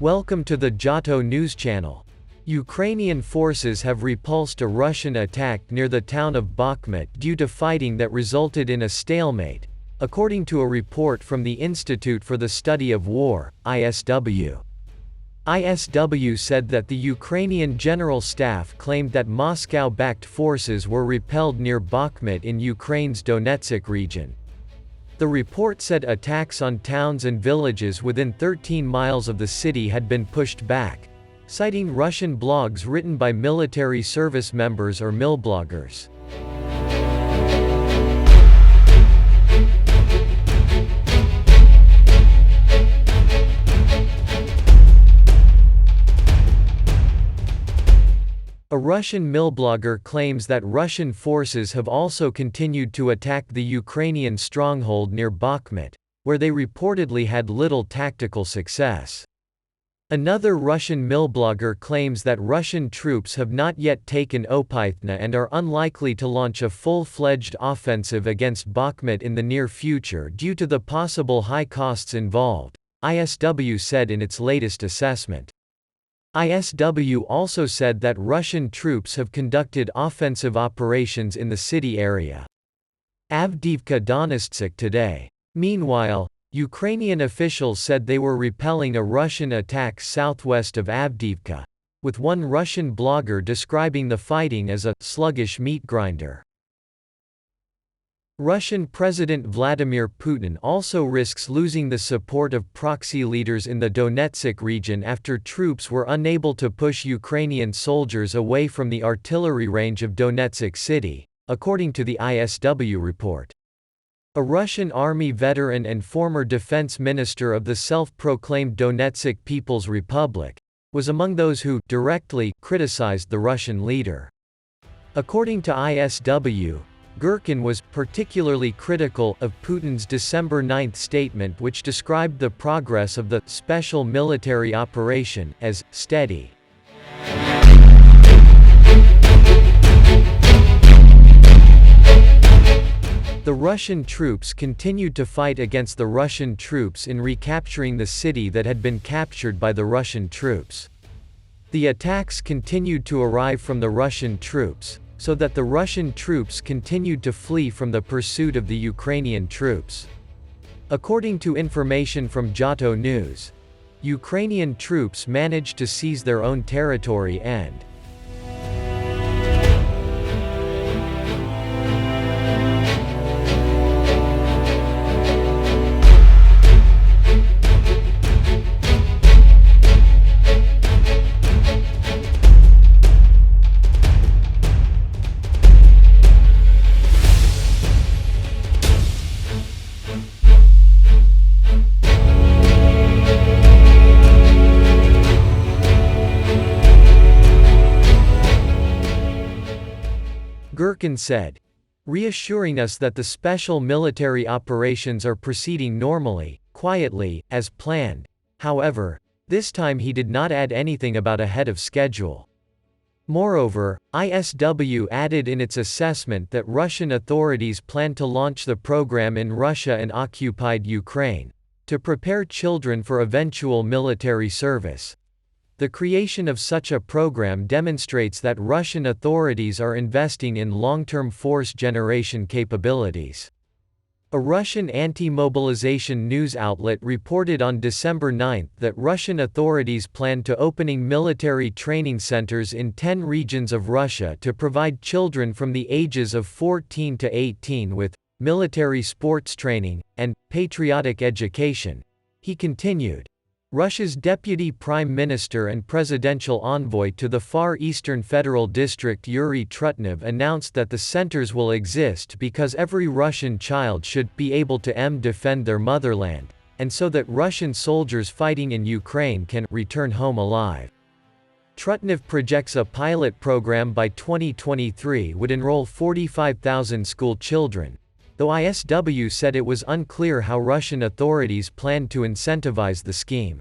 Welcome to the Jato News Channel. Ukrainian forces have repulsed a Russian attack near the town of Bakhmut due to fighting that resulted in a stalemate, according to a report from the Institute for the Study of War, ISW. ISW said that the Ukrainian General Staff claimed that Moscow-backed forces were repelled near Bakhmut in Ukraine's Donetsk region. The report said attacks on towns and villages within 13 miles of the city had been pushed back, citing Russian blogs written by military service members or milbloggers. A Russian milblogger claims that Russian forces have also continued to attack the Ukrainian stronghold near Bakhmut, where they reportedly had little tactical success. Another Russian milblogger claims that Russian troops have not yet taken Opythna and are unlikely to launch a full-fledged offensive against Bakhmut in the near future due to the possible high costs involved, ISW said in its latest assessment. ISW also said that Russian troops have conducted offensive operations in the city area. Avdiivka Donetsk today. Meanwhile, Ukrainian officials said they were repelling a Russian attack southwest of Avdiivka, with one Russian blogger describing the fighting as a sluggish meat grinder. Russian President Vladimir Putin also risks losing the support of proxy leaders in the Donetsk region after troops were unable to push Ukrainian soldiers away from the artillery range of Donetsk city, according to the ISW report. A Russian army veteran and former defense minister of the self-proclaimed Donetsk People's Republic was among those who directly criticized the Russian leader. According to ISW, Gherkin was particularly critical of Putin's December 9 statement, which described the progress of the special military operation as steady. The Russian troops continued to fight against the Russian troops in recapturing the city that had been captured by the Russian troops. The attacks continued to arrive from the Russian troops, so that the Russian troops continued to flee from the pursuit of the Ukrainian troops. According to information from Jato News, Ukrainian troops managed to seize their own territory and Gherkin said, reassuring us that the special military operations are proceeding normally, quietly, as planned. However, this time he did not add anything about ahead of schedule. Moreover, ISW added in its assessment that Russian authorities plan to launch the program in Russia and occupied Ukraine, to prepare children for eventual military service. The creation of such a program demonstrates that Russian authorities are investing in long-term force generation capabilities. A Russian anti-mobilization news outlet reported on December 9 that Russian authorities plan to opening military training centers in 10 regions of Russia to provide children from the ages of 14 to 18 with military sports training and patriotic education. He continued. Russia's Deputy Prime Minister and Presidential Envoy to the Far Eastern Federal District Yuri Trutnev announced that the centers will exist because every Russian child should be able to defend their motherland, and so that Russian soldiers fighting in Ukraine can return home alive. Trutnev projects a pilot program by 2023 would enroll 45,000 school children, though ISW said it was unclear how Russian authorities planned to incentivize the scheme.